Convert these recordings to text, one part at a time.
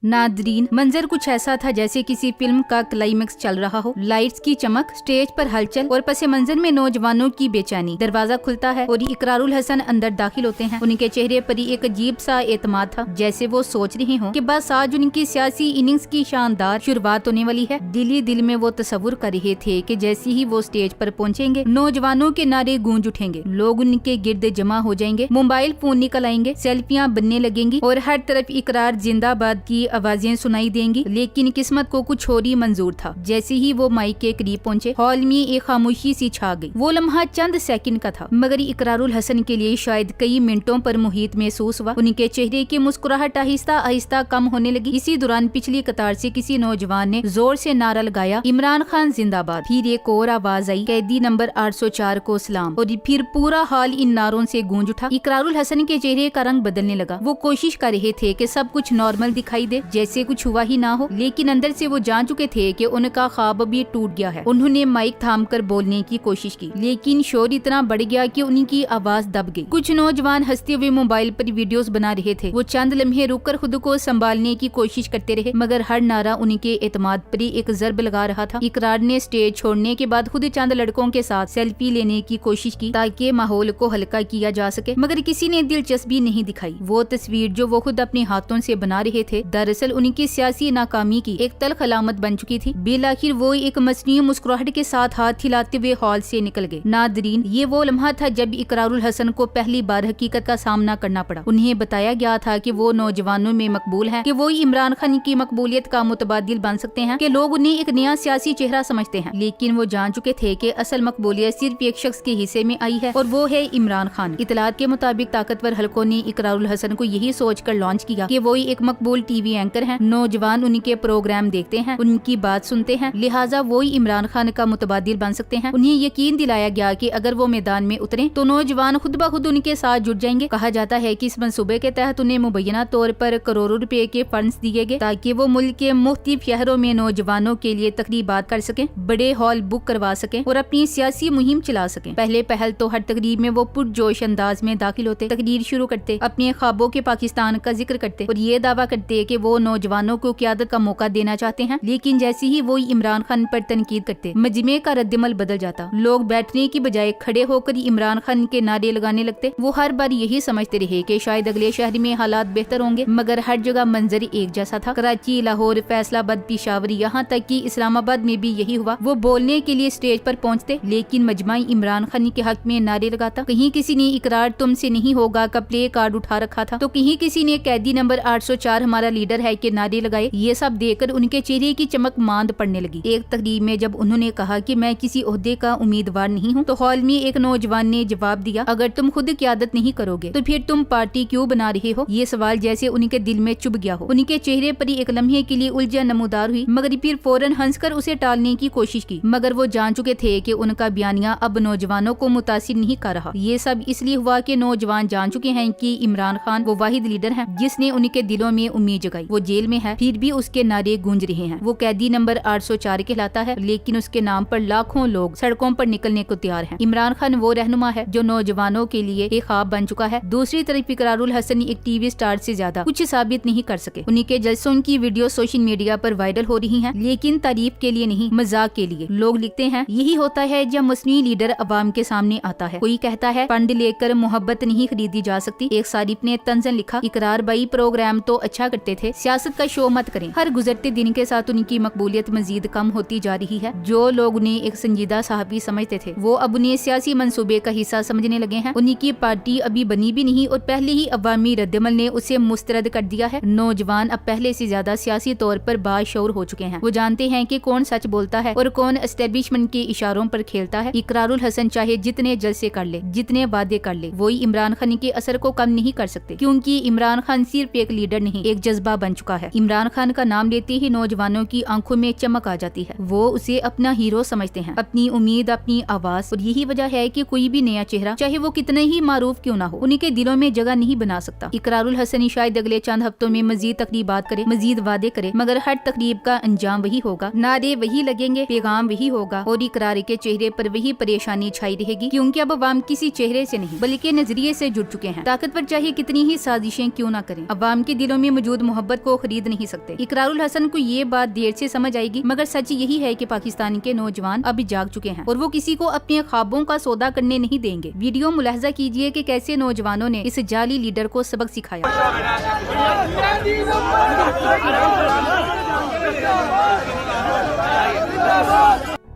Nadreen, मंजर कुछ ऐसा था जैसे किसी फिल्म का क्लाइमेक्स चल रहा हो। लाइट्स की चमक, स्टेज पर हलचल और पसे मंजर में नौजवानों की बेचैनी। दरवाजा खुलता है और इकरारुल हसन अंदर दाखिल होते हैं। उनके चेहरे पर एक अजीब सा एतमाद था, जैसे वो सोच रहे हों कि बस आज उनकी सियासी इनिंग्स की शानदार शुरुआत होने वाली है। दिल ही दिल में वो तस्वुर कर रहे थे कि जैसे ही वो स्टेज पर पहुंचेंगे, नौजवानों के नारे गूंज उठेंगे, लोग उनके गिर्द जमा हो जाएंगे, मोबाइल फोन निकल आएंगे, सेल्फियां बनने लगेंगी और हर तरफ इकरार जिंदाबाद की आवाजें सुनाई देंगी। लेकिन किस्मत को कुछ और ही मंजूर था। जैसे ही वो माइक के करीब पहुंचे, हॉल में एक खामोशी सी छा गई। वो लम्हा चंद सेकंड का था, मगर इकरारुल हसन के लिए शायद कई मिनटों पर मुहित महसूस हुआ। उनके चेहरे की मुस्कुराहट आहिस्ता आहिस्ता कम होने लगी। इसी दौरान पिछली कतार से किसी नौजवान ने जोर से नारा लगाया, इमरान खान जिंदाबाद। फिर एक और आवाज आई, कैदी नंबर 804 को सलाम। और फिर पूरा हॉल इन नारों से गूंज उठा। इकरारुल हसन के चेहरे का रंग बदलने लगा। वो कोशिश कर रहे थे कि सब कुछ नॉर्मल दिखाई दे, जैसे कुछ हुआ ही ना हो, लेकिन अंदर से वो जान चुके थे कि उनका ख्वाब भी टूट गया है। उन्होंने माइक थामकर बोलने की कोशिश की, लेकिन शोर इतना बढ़ गया कि उनकी आवाज दब गई। कुछ नौजवान हंसते हुए मोबाइल पर वीडियोस बना रहे थे। वो चंद लम्हे रुककर खुद को संभालने की कोशिश करते रहे, मगर हर नारा उनके एतमाद पर एक जर्ब लगा रहा था। इकरार ने स्टेज छोड़ने के बाद खुद चंद लड़कों के साथ सेल्फी लेने की कोशिश की ताकि माहौल को हल्का किया जा सके, मगर किसी ने दिलचस्पी नहीं दिखाई। वो तस्वीर जो वो खुद अपने हाथों से बना रहे थे, दरअसल उनकी सियासी नाकामी की एक तल्ख अलामत बन चुकी थी। बिलाखिर वो एक मसनूई मुस्कुराहट के साथ हाथ हिलाते हुए हॉल से निकल गए। नादरीन, ये वो लम्हा था जब इकरारुल हसन को पहली बार हकीकत का सामना करना पड़ा। उन्हें बताया गया था कि वो नौजवानों में मकबूल हैं, कि वो इमरान खान की मकबूलियत का मुतबादिल बन सकते हैं, कि लोग उन्हें एक नया सियासी चेहरा समझते हैं। लेकिन वो जान चुके थे कि असल मकबूलियत सिर्फ एक शख्स के हिस्से में आई है और वो है इमरान खान। इतलात के मुताबिक ताकतवर हलकों ने इकरारुल हसन को यही सोचकर लॉन्च किया कि वो एक मकबूल टीवी एंकर हैं। नौजवान उनके प्रोग्राम देखते हैं, उनकी बात सुनते हैं, लिहाजा वो इमरान खान का मुतबादिल बन सकते हैं। उन्हें यकीन दिलाया गया कि अगर वो मैदान में उतरे तो नौजवान खुद ब खुद उनके साथ जुड़ जाएंगे। कहा जाता है कि इस मंसूबे के तहत उन्हें मुबैना तौर पर करोड़ों रुपए के फंड्स दिए गए ताकि वो मुल्क के मुख्तलिफ शहरों में नौजवानों के लिए तकरीबात कर सकें, बड़े हॉल बुक करवा सकें और अपनी सियासी मुहिम चला सकें। पहले पहल तो हर तकरीब में वो पुरजोश अंदाज में दाखिल होते, तकरीर शुरू करते, अपने ख्वाबों के पाकिस्तान का जिक्र करते और ये दावा करते कि वो नौजवानों को क़यादत का मौका देना चाहते हैं। लेकिन जैसे ही वो इमरान खान पर तनकीद करते, मजमे का रद्दमल बदल जाता। लोग बैठने की बजाय खड़े होकर इमरान खान के नारे लगाने लगते। वो हर बार यही समझते रहे कि शायद अगले शहर में हालात बेहतर होंगे, मगर हर जगह मंजर एक जैसा था। कराची, लाहौर, फैसलाबाद, पेशावर, यहाँ तक कि इस्लामाबाद में भी यही हुआ। वो बोलने के लिए स्टेज पर पहुँचते, लेकिन मजमा इमरान खान के हक में नारे लगाता। कहीं किसी ने इकरार तुमसे नहीं होगा का प्ले कार्ड उठा रखा था, तो कहीं किसी ने कैदी नंबर 804 हमारा लीडर है के नारे लगाए। ये सब देखकर उनके चेहरे की चमक मांद पड़ने लगी। एक तकरीब में जब उन्होंने कहा कि मैं किसी ओहदे का उम्मीदवार नहीं हूँ, तो हॉल में एक नौजवान ने जवाब दिया, अगर तुम खुद क़यादत नहीं करोगे तो फिर तुम पार्टी क्यों बना रहे हो? ये सवाल जैसे उनके दिल में चुभ गया हो। उनके चेहरे पर एक लम्हे के लिए उलझन नमूदार हुई, मगर फिर फौरन हंसकर उसे टालने की कोशिश की। मगर वो जान चुके थे कि उनका बयानिया अब नौजवानों को मुतासिर नहीं कर रहा। ये सब इसलिए हुआ कि नौजवान जान चुके हैं कि इमरान खान वो वाहिद लीडर है जिसने उनके दिलों में उम्मीद जगाई। वो जेल में है, फिर भी उसके नारे गूंज रहे हैं। वो कैदी नंबर 804 कहलाता है, लेकिन उसके नाम पर लाखों लोग सड़कों पर निकलने को तैयार हैं। इमरान खान वो रहनुमा है जो नौजवानों के लिए एक ख्वाब बन चुका है। दूसरी तरफ इकरारुल हसन एक टीवी स्टार से ज्यादा कुछ साबित नहीं कर सके। उनके जलसों की वीडियो सोशल मीडिया पर वायरल हो रही हैं, लेकिन तारीफ के लिए नहीं, मजाक के लिए। लोग लिखते हैं, यही होता है जब मसनूई लीडर अवाम के सामने आता है। कोई कहता है फंड लेकर मोहब्बत नहीं खरीदी जा सकती। एक सारिफ ने तंजन लिखा, इकरार भाई प्रोग्राम तो अच्छा करते थे, सियासत का शो मत करें। हर गुजरते दिन के साथ उनकी मकबूलियत मजीद कम होती जा रही है। जो लोग उन्हें एक संजीदा साहबी समझते थे, वो अब उन्हें सियासी मंसूबे का हिस्सा समझने लगे हैं। उनकी पार्टी अभी बनी भी नहीं और पहले ही अवामी रद्दमल ने उसे मुस्तरद कर दिया है। नौजवान अब पहले से ज्यादा सियासी तौर पर बाशऊर हो चुके हैं। वो जानते हैं कि कौन सच बोलता है और कौन एस्टेब्लिशमेंट के इशारों पर खेलता है। इकरारुल हसन चाहे जितने जलसे कर ले, जितने वादे कर ले, वो इमरान खान के असर को कम नहीं कर सकते, क्योंकि इमरान खान सिर्फ एक लीडर नहीं, एक जज्बा बन चुका है। इमरान खान का नाम लेते ही नौजवानों की आंखों में चमक आ जाती है। वो उसे अपना हीरो समझते हैं, अपनी उम्मीद, अपनी आवाज। और यही वजह है कि कोई भी नया चेहरा, चाहे वो कितना ही मारूफ क्यों ना हो, उनके दिलों में जगह नहीं बना सकता। इकरारुल हसन शायद अगले चंद हफ्तों में मजीद तकरीबात करे, मजीद वादे करे, मगर हर तकरीब का अंजाम वही होगा, नारे वही लगेंगे, पैगाम वही होगा और इकरार के चेहरे पर वही परेशानी छाई रहेगी, क्योंकि अब अवाम किसी चेहरे से नहीं बल्कि नजरिए से जुड़ चुके हैं। ताकतवर चाहे कितनी ही साजिशें क्यों ना करें, अवाम के दिलों में मौजूद मोहब्बत मोहब्बत को खरीद नहीं सकते। इकरारुल हसन को ये बात देर से समझ आएगी, मगर सच यही है कि पाकिस्तान के नौजवान अब जाग चुके हैं और वो किसी को अपने ख्वाबों का सौदा करने नहीं देंगे। वीडियो मुलाहजा कीजिए कि कैसे नौजवानों ने इस जाली लीडर को सबक सिखाया।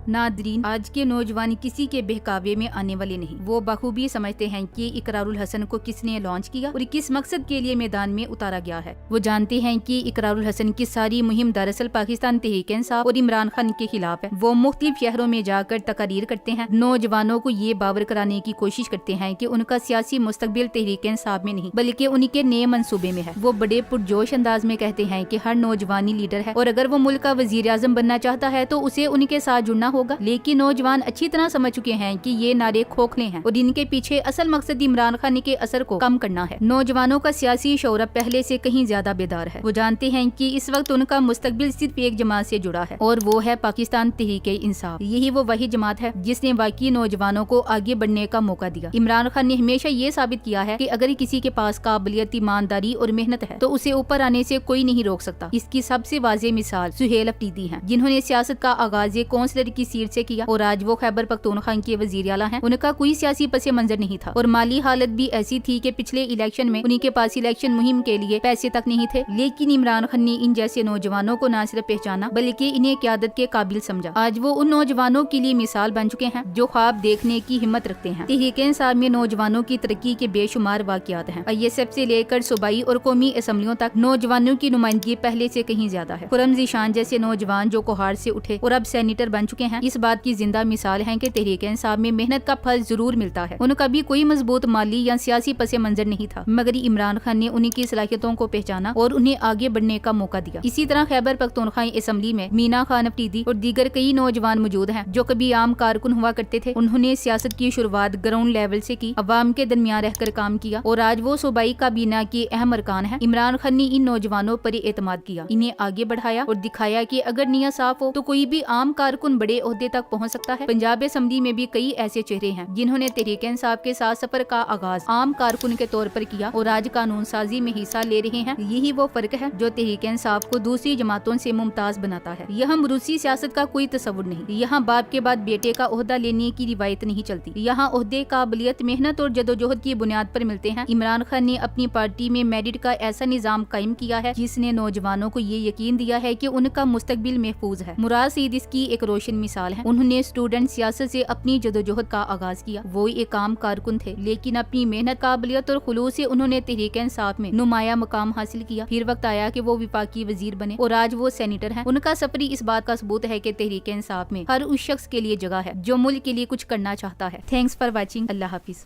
नादरीन, आज के नौजवान किसी के बहकावे में आने वाले नहीं। वो बखूबी समझते हैं कि इकरारुल हसन को किसने लॉन्च किया और किस मकसद के लिए मैदान में उतारा गया है। वो जानते हैं कि इकरारुल हसन की सारी मुहिम दरअसल पाकिस्तान तहरीक इंसाफ और इमरान खान के खिलाफ है। वो मुख्तलिफ शहरों में जाकर तकारीर करते हैं, नौजवानों को ये बावर कराने की कोशिश करते हैं कि उनका सियासी मुस्तकबिल तहरीक इंसाफ में नहीं बल्कि उनके नए मंसूबे में है। वो बड़े पुरजोश अंदाज में कहते हैं कि हर नौजवानी लीडर है और अगर वो मुल्क का वजीर आजम बनना चाहता है तो उसे उनके साथ जुड़ना होगा। लेकिन नौजवान अच्छी तरह समझ चुके हैं कि ये नारे खोखले हैं और इनके पीछे असल मकसद इमरान खान के असर को कम करना है। नौजवानों का सियासी शौर पहले से कहीं ज्यादा बेदार है। वो जानते हैं कि इस वक्त उनका मुस्तकबिल सिर्फ एक जमात से जुड़ा है और वो है पाकिस्तान तहरीक इंसाफ। यही वो वही जमात है जिसने वाकई नौजवानों को आगे बढ़ने का मौका दिया। इमरान खान ने हमेशा ये साबित किया है कि अगर किसी के पास काबिलियत, ईमानदारी और मेहनत है तो उसे ऊपर आने से कोई नहीं रोक सकता। इसकी सबसे वाज़ेह मिसाल सुहेल अफरीदी है, जिन्होंने सियासत का आगाज एक काउंसलर की सीट से किया और आज वो खैबर पख्तूनख्वा के वजीर आला हैं। उनका कोई सियासी पसे मंजर नहीं था और माली हालत भी ऐसी थी कि पिछले इलेक्शन में उनके पास इलेक्शन मुहिम के लिए पैसे तक नहीं थे। लेकिन इमरान खान ने इन जैसे नौजवानों को न सिर्फ पहचाना बल्कि इन्हें क़यादत के काबिल समझा। आज वो उन नौजवानों के लिए मिसाल बन चुके हैं जो ख्वाब देखने की हिम्मत रखते हैं। तहरीक इंसाफ में नौजवानों की तरक्की के बेशुमार वाक़यात हैं। ISF से लेकर सूबाई और कौमी असम्बलियों तक नौजवानों की नुमाइंदगी पहले से कहीं ज्यादा है। खुर्रम ज़ीशान जैसे नौजवान जो कोहार से उठे और अब सेनेटर बन चुके हैं, इस बात की जिंदा मिसाल है कि तहरीक इंसाफ में मेहनत का फल जरूर मिलता है। उनका भी कोई मजबूत माली या सियासी पसे मंजर नहीं था, मगर इमरान खान ने उनकी सलाहियतों को पहचाना और उन्हें आगे बढ़ने का मौका दिया। इसी तरह खैबर पख्तूनख्वा असम्बली में मीना खान अफरीदी और दीगर कई नौजवान मौजूद हैं जो कभी आम कारकुन हुआ करते थे। उन्होंने सियासत की शुरुआत ग्राउंड लेवल से की, अवाम के दरमियान रहकर काम किया और आज वो सूबाई काबीना के अहम अरकान है। इमरान खान ने इन नौजवानों पर एतमाद किया, इन्हें आगे बढ़ाया और दिखाया कि अगर नियत साफ हो तो कोई भी आम कारकुन बड़े ओहदे तक पहुँच सकता है। पंजाब असम्बली में भी कई ऐसे चेहरे हैं जिन्होंने तहरीक इंसाफ के साथ सफर का आगाज आम कारकुन के तौर पर किया और आज कानून साजी में हिस्सा ले रहे हैं। यही वो फर्क है जो तहरीक इंसाफ को दूसरी जमातों से मुमताज बनाता है। यहाँ रूसी सियासत का कोई तस्वुर नहीं, यहाँ बाप के बाद बेटे का ओहदा लेने की रिवायत नहीं चलती। यहाँ ओहदे काबिलियत, मेहनत और जदोजहद की बुनियाद पर मिलते हैं। इमरान खान ने अपनी पार्टी में मेरिट का ऐसा निजाम कायम किया है जिसने नौजवानों को ये यकीन दिया है कि उनका मुस्तकबिल महफूज है। मुराद सईद इसकी एक रोशन मिसाल है। उन्होंने स्टूडेंट सियासत से अपनी जदोजहद का आगाज किया। वो एक आम कारकुन थे लेकिन अपनी मेहनत, काबिलियत और खुलूस से उन्होंने तहरीक इंसाफ में नुमाया मकाम हासिल किया। फिर वक्त आया कि वो विफाकी वजीर बने और आज वो सेनेटर हैं। उनका सफर इस बात का सबूत है कि तहरीक इंसाफ में हर उस शख्स के लिए जगह है जो मुल्क के लिए कुछ करना चाहता है। Thanks for watching. Allah Hafiz.